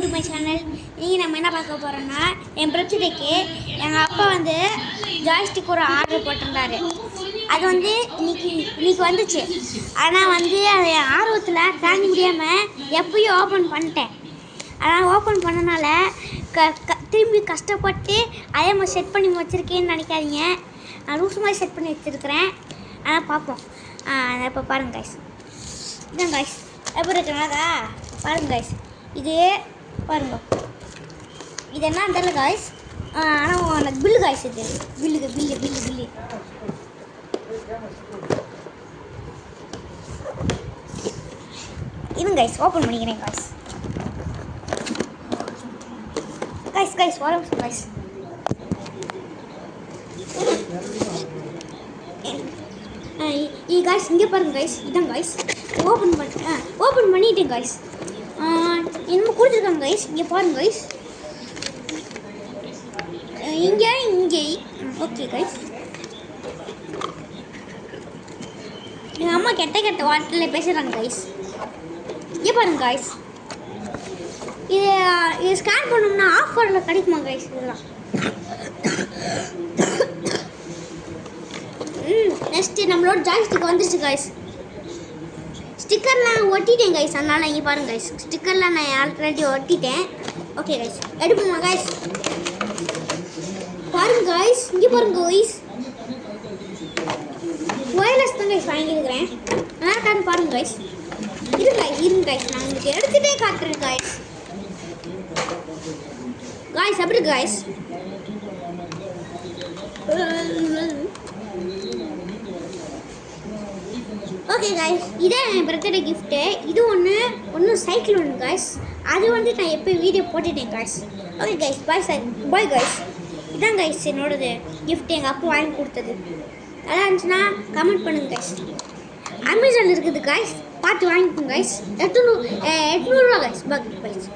To my channel. இன்றைக்கி நம்ம என்ன பார்க்க போகிறோன்னா, என் பர்த்டேக்கு எங்கள் அப்பா வந்து ஜாய்ஸ்டிக் ஒரு ஆர்டர் போட்டிருந்தாரு. அது வந்து இன்னைக்கு வந்துச்சு. ஆனால் வந்து அது ஆர்வத்தில் தாண்டி முடியாமல் எப்பயும் ஓப்பன் பண்ணிட்டேன். ஆனால் ஓப்பன் பண்ணனால திரும்பி கஷ்டப்பட்டு அதே மாதிரி செட் பண்ணி வச்சுருக்கேன்னு நினைக்காதீங்க. நான் லூஸ் மாதிரி செட் பண்ணி வச்சுருக்கிறேன். ஆனால் பார்ப்போம். இப்போ பாருங்கள் கைஸ், இதுதான் கைஸ் எப்படி இருக்குனாக்கா பாருங்கள் கைஸ். இது பாருங்க, இது என்ன தெரியல கைஸ். ஆனால் எனக்கு பில்லு கைஸ், இது பில்லு இது கைஸ் ஓப்பன் பண்ணிக்கிறேன் கைஸ். வரும் கைஸ். கைஸ் இங்கே பாருங்க கைஸ், இதான் கைஸ் ஓப்பன் பண்ணிட்டேன் கைஸ். என்னமோ கொடுத்துருக்காங்க கைஸ், இங்கே பாருங்க கைஸ். இங்கே ஓகே கைஸ். எங்கள் அம்மா கெட்ட வார்த்தையில் பேசுகிறாங்க கைஸ். இங்கே பாருங்க கைஸ். இது ஸ்கேன் பண்ணோம்னா ஆஃபரில் கிடைக்குமா கைஸ்? இதெல்லாம் நெக்ஸ்ட்டு நம்மளோட ஜாய்ஸ்டிக் வந்துருச்சு கைஸ். ஸ்டிக்கர்லாம் ஒட்டிட்டேன் கைஸ், அதனால் இங்கே பாருங்க கைஸ். ஸ்டிக்கர்லாம் நான் ஆல்ரெடி ஒட்டிட்டேன். ஓகே கைஸ், எடுப்போமா கைஸ்? பாருங்க கைஸ், இங்கே பாருங்க கைஸ். ஒயர்லெஸ் தான் கைஸ் வாங்கியிருக்கிறேன். நல்லா இருக்கான்னு பாருங்க கைஸ். இருங்க கைஸ், நான் உங்களுக்கு எடுத்துகிட்டே காட்டுறேன் கைஸ். எப்படி கைஸ்? ஓகே கைஸ், இதான் என் பர்த்டே கிஃப்ட்டு. இது ஒன்று சைக்கிள் ஒன்று கைஸ். அது வந்து நான் எப்போ வீடியோ போட்டுட்டேன் guys. Okay guys, bye guys. இதான் கைஸ் என்னோடது கிஃப்ட், எங்கள் அப்பா வாங்கி கொடுத்தது. நல்லா இருந்துச்சுன்னா கமெண்ட் பண்ணுங்க கைஸ். அமேசானில் இருக்குது கைஸ், பார்த்து வாங்கிக்கோங்க கைஸ். 800 கைஸ். Bye guys.